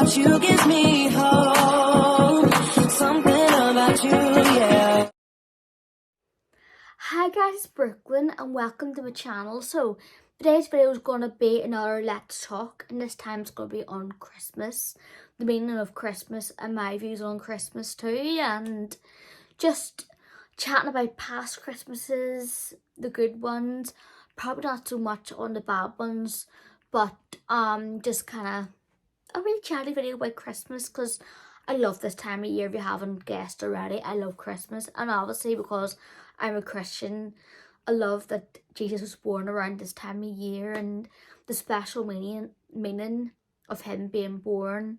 about you gives me hope. Something about you, yeah. Hi guys, it's Brookelynne and welcome to my channel. So today's video is going to be another Let's Talk, and this time it's going to be on Christmas, the meaning of Christmas and my views on Christmas too, and just chatting about past Christmases, the good ones, probably not so much on the bad ones, but just kind of a really chatty video about Christmas because I love this time of year. If you haven't guessed already, I love Christmas, and obviously because I'm a Christian, I love that Jesus was born around this time of year and the special meaning of him being born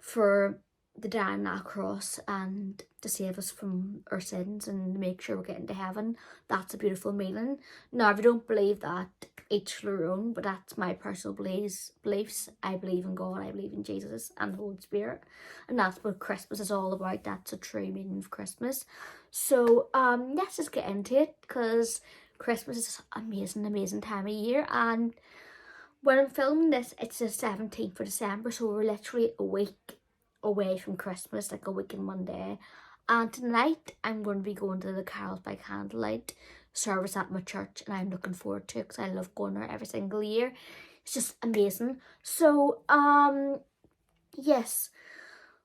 for the dying on that cross and to save us from our sins and make sure we're getting to heaven. That's a beautiful meaning. Now, if you don't believe that, each their own, but that's my personal beliefs. I believe in God, I believe in Jesus and the Holy Spirit, and that's what Christmas is all about. That's a true meaning of Christmas. So let's just get into it, because Christmas is an amazing time of year, and when I'm filming this, it's the 17th of December, so we're literally a week away from Christmas, like a week and one day. And tonight I'm going to be going to the Carols by Candlelight service at my church, and I'm looking forward to it because I love going there every single year. It's just amazing. So yes,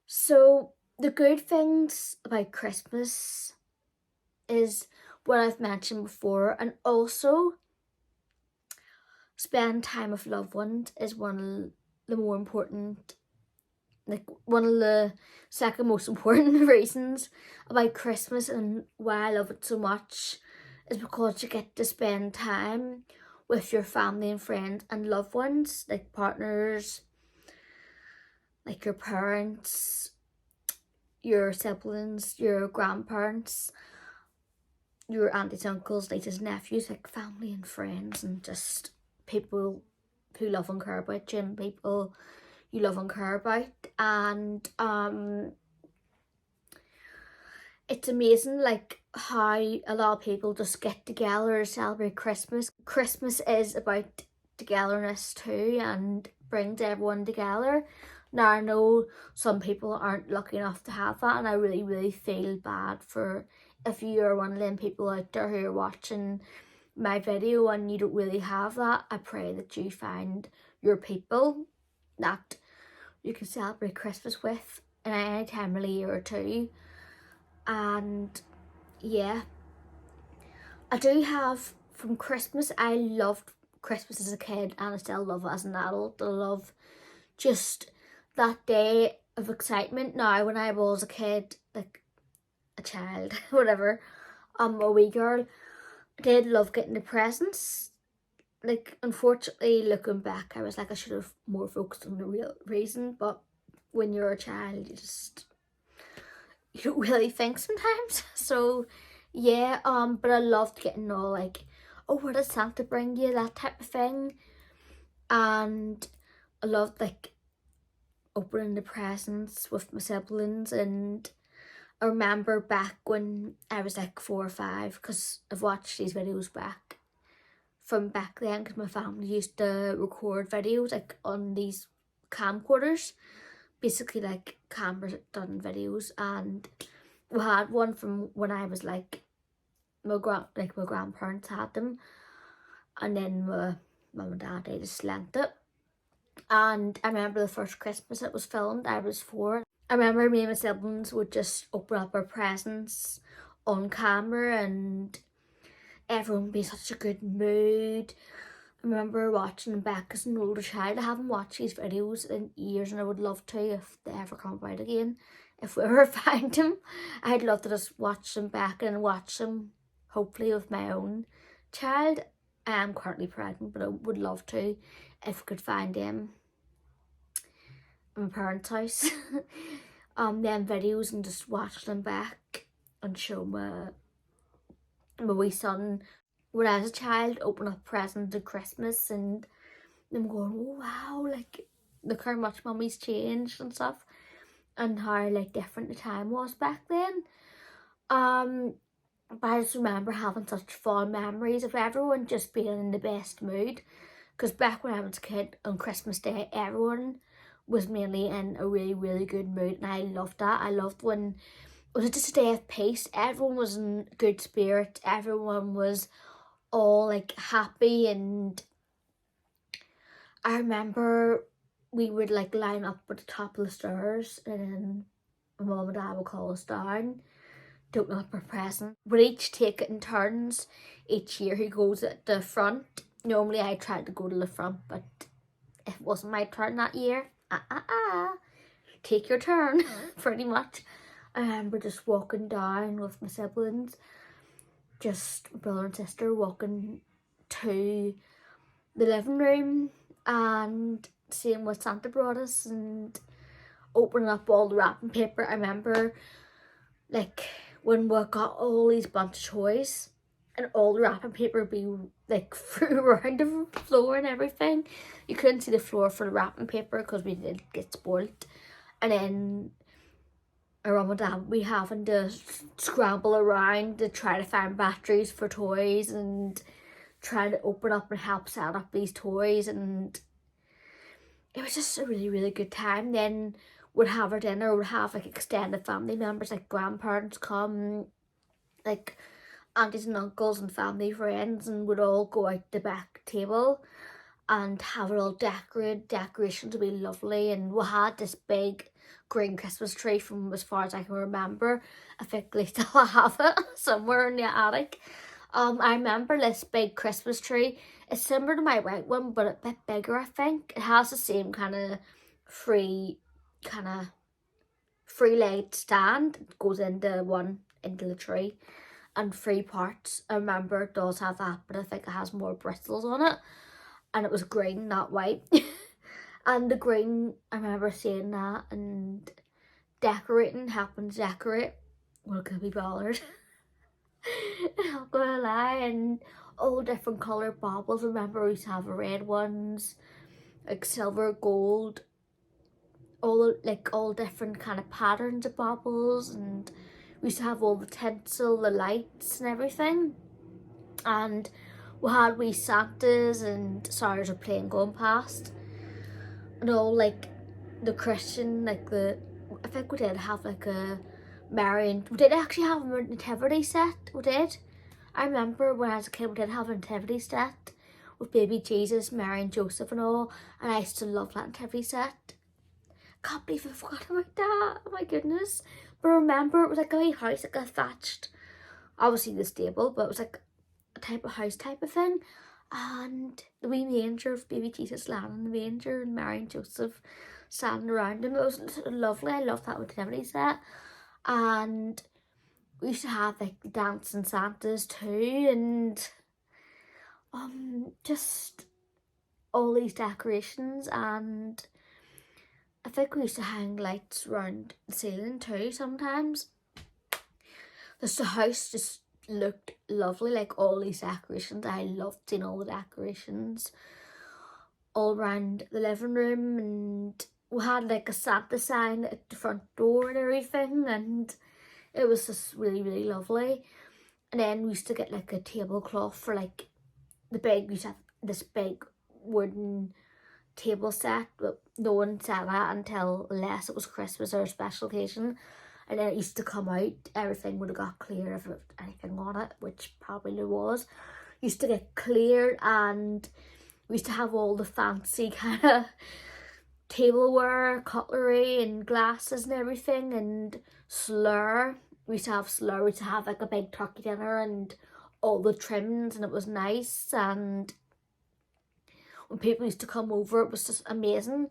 so the good things about Christmas is what I've mentioned before, and also spend time with loved ones is one of the more important, like one of the second most important reasons about Christmas, and why I love it so much is because you get to spend time with your family and friends and loved ones, like partners, like your parents, your siblings, your grandparents, your aunties, uncles, nieces, nephews, like family and friends, and just people who love and care about you and people you love and care about. And it's amazing like how a lot of people just get together to celebrate Christmas. Christmas is about togetherness too, and brings everyone together. Now, I know some people aren't lucky enough to have that, and I really feel bad for if you are one of them people out there who are watching my video and you don't really have that. I pray that you find your people that you can celebrate Christmas with in any time of the year or two. And yeah, I do have from Christmas, I loved Christmas as a kid and I still love it as an adult. I love just that day of excitement. Now, when I was a kid, like a child, whatever, a wee girl, I did love getting the presents. Like, unfortunately, looking back, I was like, I should have more focused on the real reason, but when you're a child, you don't really think sometimes. So yeah, but I loved getting all like, oh, what does Santa bring you, that type of thing. And I loved like opening the presents with my siblings. And I remember back when I was like 4 or 5, because I've watched these videos back from back then, because my family used to record videos like on these camcorders, basically like cameras done videos. And we had one from when I was like my grandparents had them, and then my mum and dad, they just lent it. And I remember the first Christmas it was filmed, I was 4. I remember me and my siblings would just open up our presents on camera and everyone would be in such a good mood. I remember watching them back as an older child. I haven't watched these videos in years, and I would love to if they ever come out again. If we ever find them, I'd love to just watch them back and watch them, hopefully with my own child. I am currently pregnant, but I would love to if we could find them in my parents' house. Them videos, and just watch them back and show my wee son when I was a child open up presents at Christmas, and them going, oh wow, like look how much mummy's changed and stuff, and how like different the time was back then. But I just remember having such fond memories of everyone just being in the best mood, because back when I was a kid on Christmas Day, everyone was mainly in a really good mood, and I loved that. I loved when it was just a day of peace. Everyone was in good spirits. Everyone was all like happy, and I remember we would like line up at the top of the stairs, and then my mum and dad would call us down to open up our present. We'd each take it in turns each year who goes at the front. Normally I tried to go to the front, but if it wasn't my turn that year, take your turn, pretty much. I remember just walking down with my siblings, just brother and sister walking to the living room and seeing what Santa brought us and opening up all the wrapping paper. I remember like when we got all these bunch of toys and all the wrapping paper would be like through around the floor and everything. You couldn't see the floor for the wrapping paper because we did get spoiled. And then our mum and dad would be having to scramble around to try to find batteries for toys and trying to open up and help set up these toys, and it was just a really good time. Then we'd have our dinner, we'd have like extended family members, like grandparents come, like aunties and uncles and family friends, and we'd all go out the back table and have it all decorated. Decorations would be lovely, and we had this big green Christmas tree from as far as I can remember. I think they still have it somewhere in the attic. I remember this big Christmas tree. It's similar to my white one, but a bit bigger, I think. It has the same kind of free leg stand. It goes into the tree, and 3 parts. I remember it does have that, but I think it has more bristles on it. And it was green, not white. And the green, I remember seeing that and helping to decorate. Well, could be bothered. I'm not gonna lie. And all different colour baubles. I remember we used to have red ones, like silver, gold, all different kind of patterns of baubles, and we used to have all the tinsel, the lights and everything. And we had wee Santas and Stars of Plane going past, and all like the Christian, I think we did have like a Marion. We did actually have a nativity set. We did. I remember when I was a kid, we did have a nativity set with baby Jesus, Mary and Joseph and all, and I used to love that nativity set. Can't believe I forgot about that. Oh my goodness. But remember, it was like a wee house, like a thatched, obviously the stable, but it was like a type of house type of thing. And the wee manger of baby Jesus lying in the manger and Mary and Joseph standing around him. It was lovely. I loved that nativity set. And we used to have like the dancing Santas too, and just all these decorations. And I think we used to hang lights around the ceiling too sometimes. Just the house just looked lovely, like all these decorations. I loved seeing all the decorations all around the living room, and we had like a Santa sign at the front door and everything, and it was just really lovely. And then we used to get like a tablecloth for like we used to have this big wooden table set, but no one said that until unless it was Christmas or a special occasion. And then it used to come out, everything would have got clear if it anything on it, which probably there was. Used to get cleared, and we used to have all the fancy kind of tableware, cutlery and glasses and everything, and slur. We used to have slur, we used to have like a big turkey dinner and all the trims, and it was nice. And when people used to come over, it was just amazing.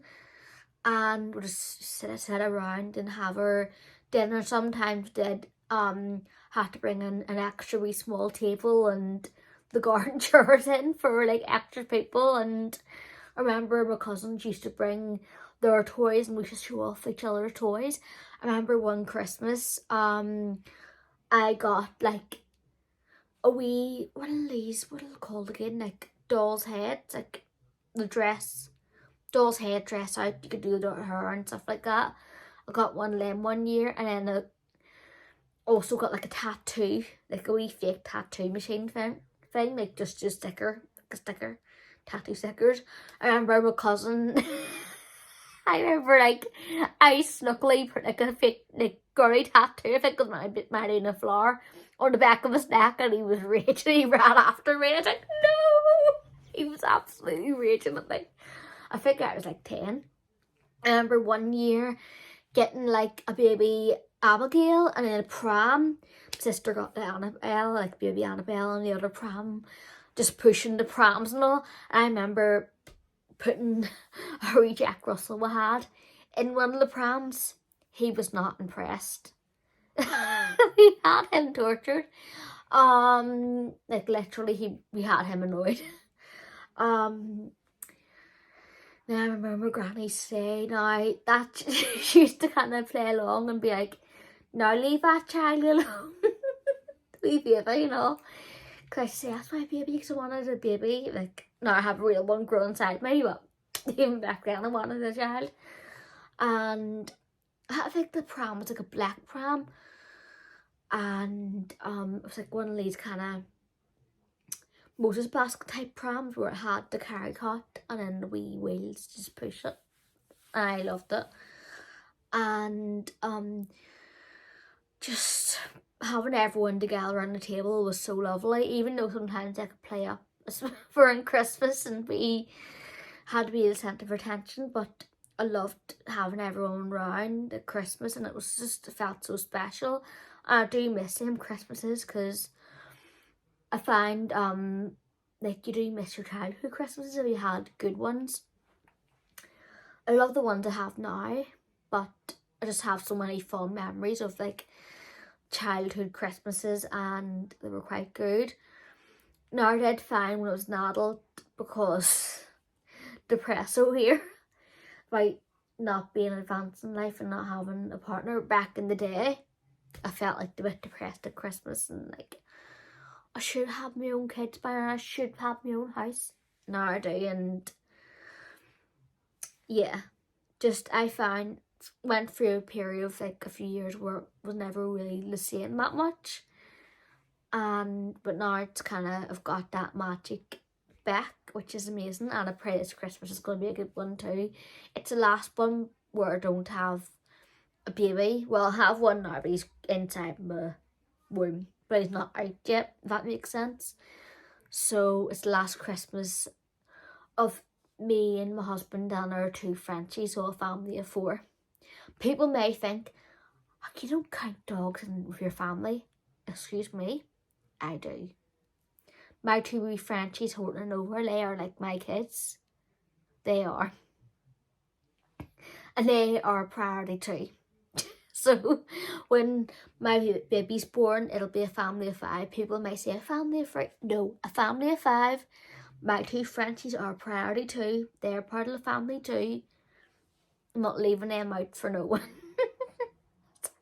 And we just sit around and have our dinner. Sometimes did have to bring in an extra wee small table and the garden chairs in for like extra people. And I remember my cousins used to bring their toys and we used to show off each other's toys. I remember one Christmas I got like a wee, what are they called again, like doll's heads, like the doll's head dress out, you could do her hair and stuff like that. I got one of them one year, and then I also got like a tattoo, like a wee fake tattoo machine thing, like just a sticker, tattoo stickers. I remember my cousin I remember like I snuckily put like a fake like gory tattoo, I think it was my in a flower, on the back of his neck, and he was raging. He ran after me. I was like, no! He was absolutely raging at me. I think I was like 10. I remember one year getting like a baby Abigail and then a pram. My sister got the Annabelle, like baby Annabelle, and the other pram, just pushing the prams and all. And I remember putting a wee Jack Russell we had in one of the prams. He was not impressed. We had him tortured. Like literally we had him annoyed. Now I remember Granny say now that she used to kind of play along and be like, now leave that child alone. Wee baby, you know. Because I say, that's my baby, because I wanted a baby. Like, now I have a real one growing inside me, but even back then I wanted a child. And I think the pram was like a black pram. And it was like one of these kind of Moses basket type prams where it had the carry cot and then the wee wheels just push it. And I loved it. And just having everyone together around the table was so lovely, even though sometimes I could play up for in Christmas and had to be the centre of attention, but I loved having everyone around at Christmas, and it felt so special. And I do miss them Christmases, because I find like you do miss your childhood Christmases if you had good ones. I love the ones I have now, but I just have so many fond memories of like childhood Christmases, and they were quite good. Now I did fine when I was an adult, because depresso here about not being advanced in life and not having a partner. Back in the day, I felt like a bit depressed at Christmas and like I should have my own kids by now, I should have my own house. Now I do, and yeah, just I went through a period of like a few years where it was never really the same that much, but now it's kind of I've got that magic back, which is amazing, and I pray this Christmas is going to be a good one too. It's the last one where I don't have a baby. Well, I have one now, but he's inside my womb, but he's not out yet, if that makes sense. So it's the last Christmas of me and my husband and our 2 Frenchies, so a family of 4. People may think, you don't count dogs with your family. Excuse me, I do. My 2 wee Frenchies holding over, they are like my kids. They are. And they are a priority too. So when my baby's born, it'll be a family of 5. People may say a family of 3. No, a family of 5. My 2 Frenchies are a priority too. They're part of the family too. I'm not leaving them out for no one.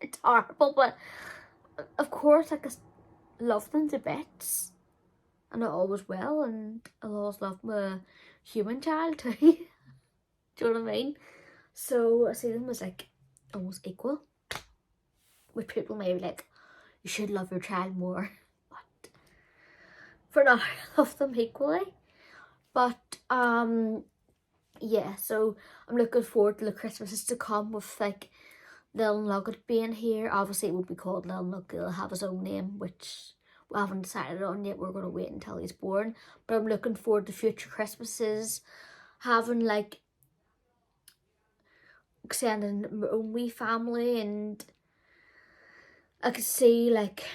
It's horrible, but of course, like, I love them to bits. And I always will, and I'll always love my human child too. Do you know what I mean? So I see them as like almost equal. Which people may be like, you should love your child more. But for now, I love them equally. But yeah, so I'm looking forward to the Christmases to come with like Little Nugget being here. Obviously it won't be called Little Nugget, he'll have his own name, which we haven't decided on yet. We're going to wait until he's born. But I'm looking forward to future Christmases, having like extending my own wee family, and I could see like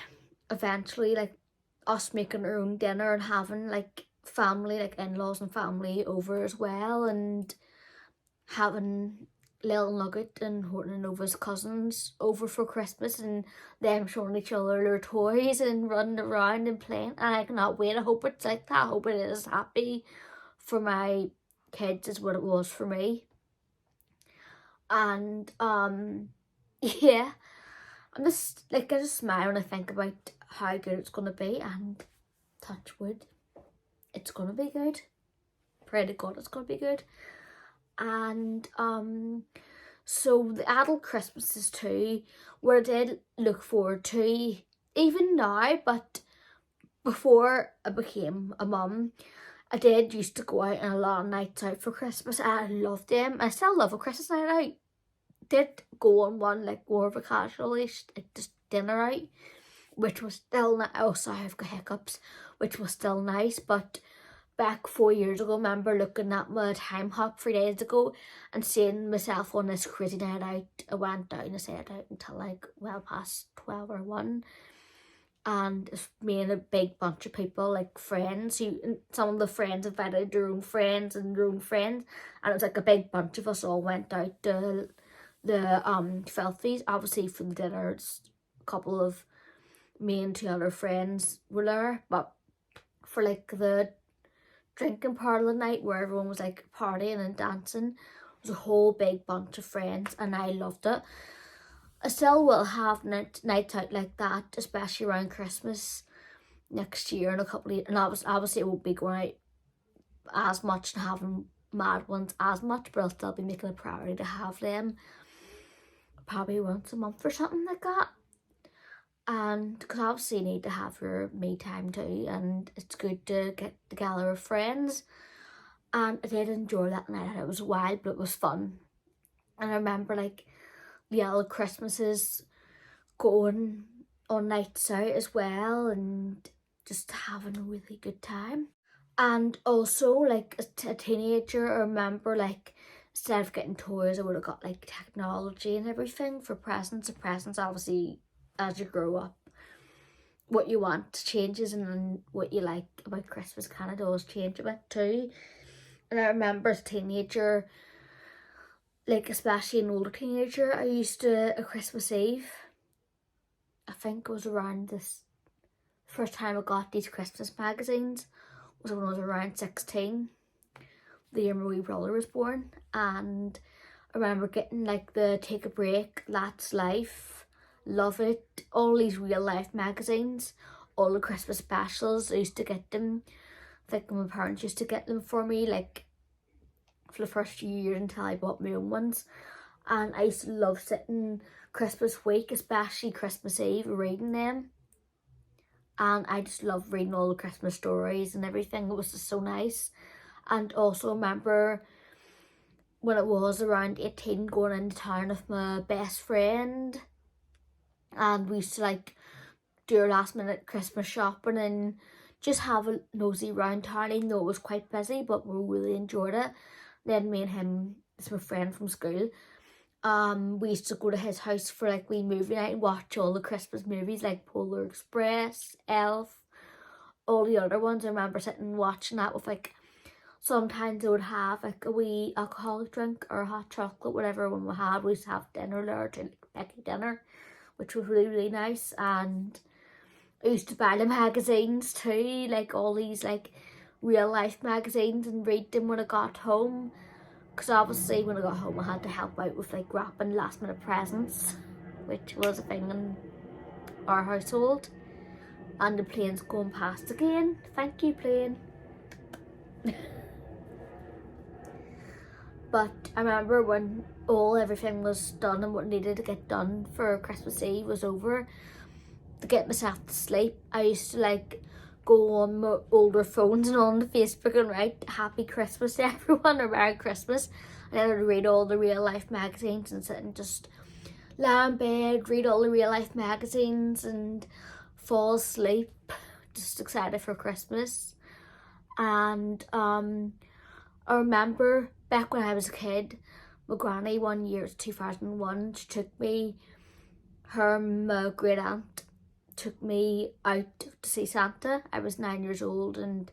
eventually like us making our own dinner and having like family, like in-laws and family over as well, and having Little Nugget and Horton and Nova's cousins over for Christmas, and them showing each other their toys and running around and playing. And I cannot wait. I hope it's like that. I hope it is happy for my kids as what it was for me. And yeah, I just smile when I think about how good it's gonna be, and touch wood, it's gonna be good. Pray to God it's gonna be good. And so the adult Christmases too, where I did look forward to even now, but before I became a mum, I did used to go out on a lot of nights out for Christmas. I loved them. I still love a Christmas night out. Did go on one like more of a casual-ish, like just dinner out, which was still oh sorry, I've got hiccups, which was still nice. But back 4 years ago, I remember looking at my time hop 3 days ago and seeing myself on this crazy night out. I went down, I stayed out until like well past 12 or 1. And it's me and a big bunch of people, like friends, who some of the friends invited their own friends and their own friends, and it was like a big bunch of us all went out to the Filthies. Obviously for the dinner, it's a couple of me and 2 other friends were there, but for like the drinking part of the night where everyone was like partying and dancing, it was a whole big bunch of friends, and I loved it. I still will have nights out like that, especially around Christmas next year in a couple of years. And obviously it won't be going out as much and having mad ones as much, but I'll still be making a priority to have them probably once a month or something like that. And because obviously you need to have your me time too, and it's good to get together with friends. And I did enjoy that night. It was wild, but it was fun. And I remember like the other Christmases going on nights out as well, and just having a really good time. And also like as a teenager, I remember like instead of getting toys, I would have got like technology and everything for presents. And presents, obviously, as you grow up, what you want changes, and then what you like about Christmas kind of does change a bit too. And I remember as a teenager, like especially an older teenager, I used to, a Christmas Eve, I think it was around this first time I got these Christmas magazines was when I was around 16, the year my wee brother was born. And I remember getting like the Take a Break, That's Life, Love It, all these real life magazines, all the Christmas specials. I used to get them. I think my parents used to get them for me like for the first few years until I bought my own ones. And I used to love sitting Christmas week, especially Christmas Eve, reading them. And I just love reading all the Christmas stories and everything. It was just so nice. And also remember when it was around 18, going into town with my best friend, and we used to like do our last minute Christmas shopping and just have a nosy round town, even though it was quite busy, but we really enjoyed it. Then me and him, it's my friend from school, we used to go to his house for like wee movie night and watch all the Christmas movies like Polar Express, Elf, all the other ones. I remember sitting and watching that with like, sometimes they would have like a wee alcoholic drink or a hot chocolate, whatever one we had. We used to have dinner there, to like Becky dinner, which was really, really nice. And I used to buy them magazines too, like all these like real life magazines, and read them when I got home. Because obviously when I got home I had to help out with like wrapping last minute presents, which was a thing in our household. And the plane's going past again. Thank you, plane. But I remember when everything was done and what needed to get done for Christmas Eve was over, to get myself to sleep, I used to like go on my older phones and on the Facebook and write Happy Christmas to everyone or Merry Christmas. And then I'd read all the real life magazines and sit and just lie in bed, read all the real life magazines and fall asleep, just excited for Christmas. And I remember back when I was a kid, my granny one year, 2001, she took me, her and my great aunt took me out to see Santa. I was 9 years old, and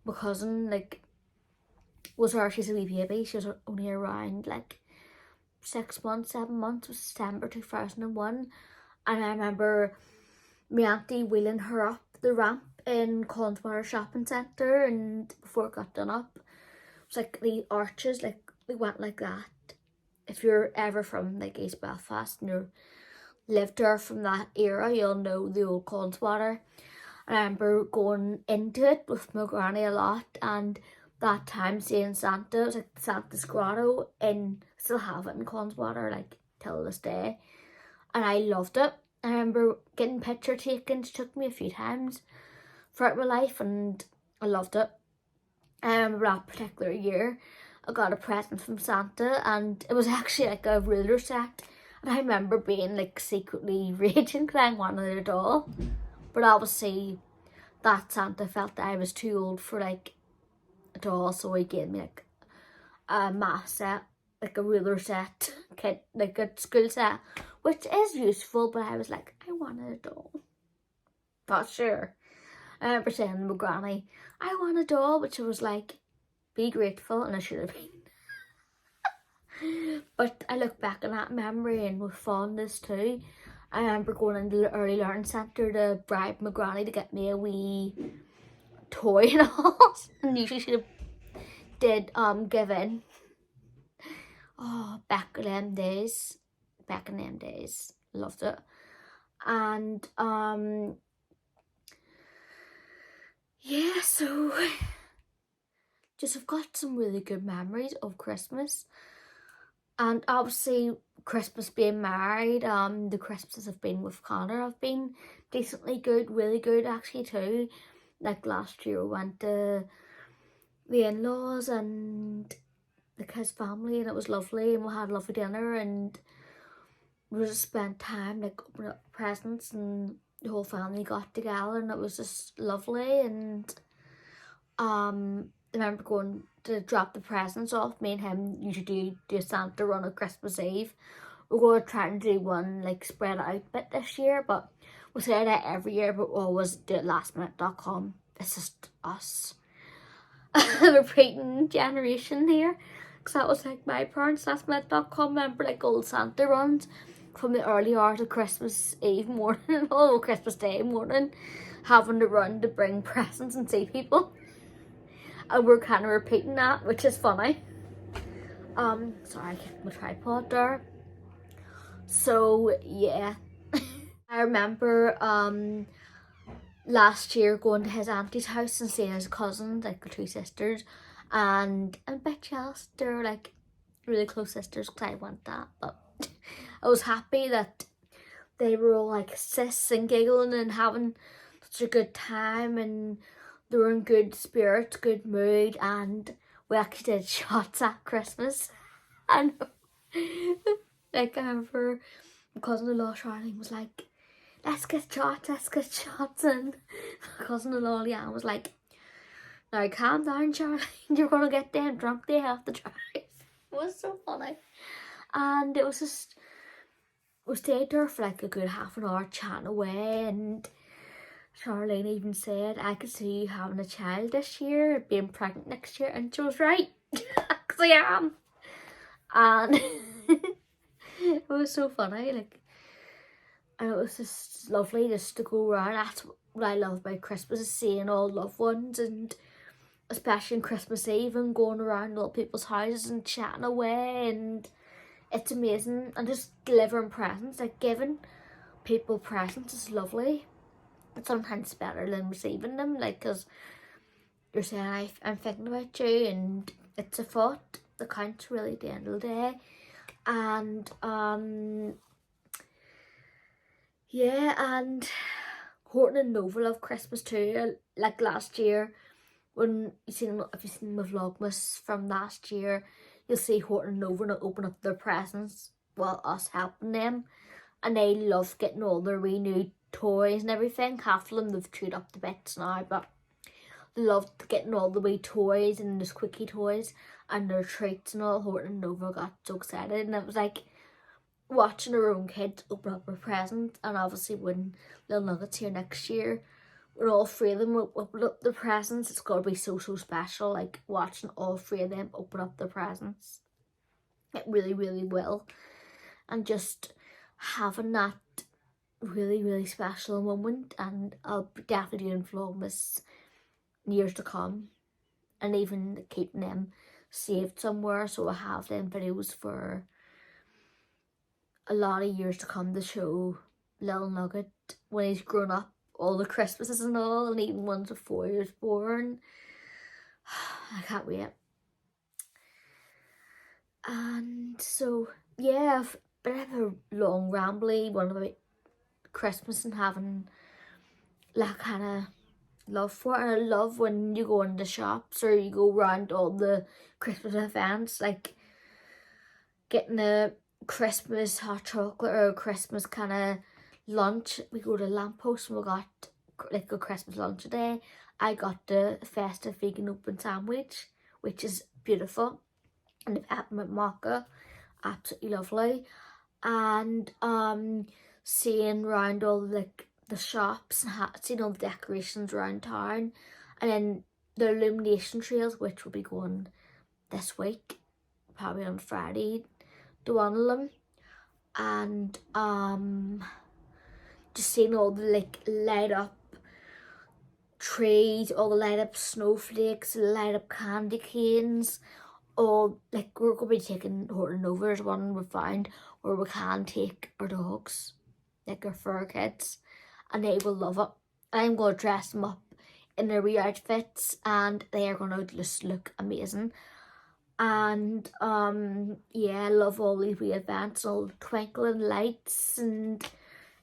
my cousin like was her, she's a wee baby, she was only around like 6 months, 7 months. It was December 2001. And I remember my auntie wheeling her up the ramp in Conceal shopping centre, and before it got done up, it was like the arches, like they went like that. If you're ever from like East Belfast and you're lived there from that era, you'll know the old Conceal. I remember going into it with my granny a lot, and that time seeing Santa, it was like Santa's grotto, and still have it in Conceal like till this day, and I loved it. I remember getting picture taken. She took me a few times throughout my life, and I loved it. I remember that particular year I got a present from Santa, and it was actually like a ruler set, and I remember being like secretly raging because I wanted a doll, but obviously that Santa felt that I was too old for like a doll, so he gave me like a math set, like a ruler set, kit, like a school set, which is useful, but I was like, I wanted a doll. Not sure. I remember saying to my granny, I want a doll, but she was like, be grateful, and I should have been. But I look back on that memory and with fondness too. I remember going into the early learning centre to bribe my granny to get me a wee toy and all. And usually she did give in. Oh, back in them days. Back in them days. Loved it. And yeah, so just I've got some really good memories of Christmas. And obviously Christmas being married, the Christmases I've been with Connor have been decently good, really good actually too. Like last year we went to the in-laws and the kids' family, and it was lovely, and we had a lovely dinner, and we just spent time like opening up presents, and the whole family got together, and it was just lovely. And I remember going to drop the presents off. Me and him usually do a Santa run on Christmas Eve. We're going to try and do one like spread out a bit this year, but we say that every year, but we always do it lastminute.com. It's just us. Repeating generation here, because that was like my parents' lastminute.com. Remember like old Santa runs from the early hours of Christmas Eve morning, oh Christmas Day morning, having to run to bring presents and see people. And we're kind of repeating that, which is funny. Sorry, I kicked my tripod there. So yeah, I remember last year going to his auntie's house and seeing his cousins, like the two sisters, and I'm a bit jealous. They're like really close sisters because I want that, but I was happy that they were all like sis and giggling and having such a good time, and they were in good spirits, good mood, and we actually did shots at Christmas. And like I remember my cousin-in-law Charlene was like, let's get shots, and my cousin-in-law Leanne was like, now calm down Charlene, you're gonna get damn drunk, they have to drive. It was so funny. And it was just, we stayed there for like a good half an hour chatting away, and Charlene even said, I could see you having a child this year, being pregnant next year, and she was right, because I am. And it was so funny, like, and it was just lovely just to go around. That's what I love about Christmas, is seeing all loved ones, and especially on Christmas Eve and going around all people's houses and chatting away, and it's amazing. And just delivering presents, like giving people presents is lovely. It's sometimes better than receiving them, like, because you're saying I'm thinking about you, and it's a thought that counts really at the end of the day. And yeah, and Horton and Nova love Christmas too. Like last year, when if you've seen my vlogmas from last year, you'll see Horton and Nova open up their presents while us helping them, and they love getting all their wee new toys and everything. Half of them they've chewed up the bits now, but they loved getting all the wee toys and the squeaky toys and their treats and all. Horton and Nova got so excited, and it was like watching our own kids open up a present. And obviously when Little Nugget's here next year, when all three of them will open up their presents, it's got to be so special, like watching all three of them open up their presents. It really, really will. And just having that really special moment. And I'll be definitely doing vlogmas years to come, and even keeping them saved somewhere, so I have them videos for a lot of years to come to show Little Nugget when he's grown up, all the Christmases and all, and even ones before he was born. I can't wait. And so yeah, I've been a long rambly one about Christmas and having that kind of love for, and I love when you go into shops or you go around all the Christmas events, like getting a Christmas hot chocolate or a Christmas kind of lunch. We go to Lamppost and we got like a Christmas lunch today. I got the festive vegan open sandwich, which is beautiful, and the peppermint mocha, absolutely lovely. And seeing around all like the shops and seeing all the decorations around town, and then the illumination trails, which will be going this week, probably on Friday, to one of them. And just seeing all the like light up trees, all the light up snowflakes, light up candy canes. All like we're gonna be taking Horton over as one we found where we can take our dogs, like our fur kids, and they will love it. I'm gonna dress them up in their wee outfits and they are gonna just look amazing. And yeah, I love all these wee events, all the twinkling lights, and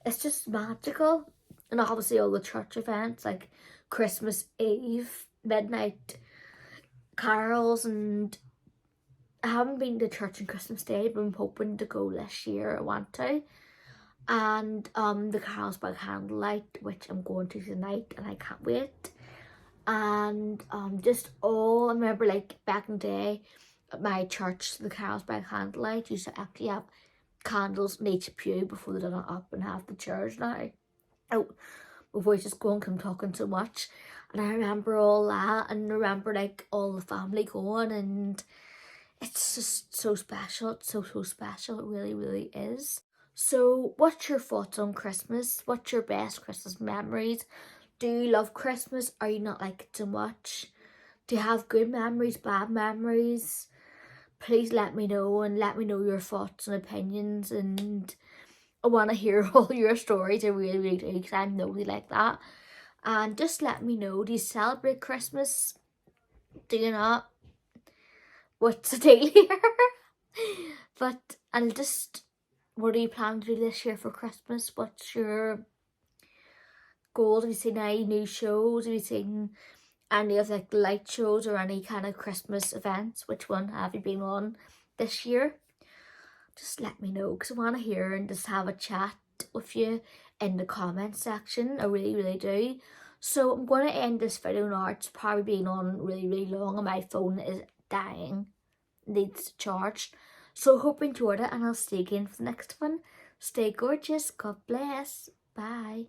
it's just magical. And obviously all the church events like Christmas Eve, midnight carols, and I haven't been to church on Christmas Day, but I'm hoping to go this year. I want to. And the carols by candlelight, which I'm going to tonight, and I can't wait. And just all, I remember like back in the day at my church, the carols by candlelight used to actually have candles in each pew before they done it up and have the chairs now. Oh, my voice is going 'cause I'm talking so much. And I remember all that, and I remember like all the family going, and it's just so special. It's so special. It really, really is. So what's your thoughts on Christmas? What's your best Christmas memories? Do you love Christmas? Are you not like it so much? Do you have good memories, bad memories? Please let me know, and let me know your thoughts and opinions, and I want to hear all your stories. I really, really do, because I'm nosy like that. And just let me know, do you celebrate Christmas? Do you not? What's the deal here? But, and just, what are you planning to do this year for Christmas? What's your goals? Have you seen any new shows? Have you seen any of like light shows or any kind of Christmas events? Which one have you been on this year? Just let me know, because I want to hear and just have a chat with you in the comment section. I really, really do. So I'm going to end this video now. It's probably been on really, really long and my phone is dying. Needs charged. So hope you enjoyed it, and I'll see you again for the next one. Stay gorgeous. God bless. Bye.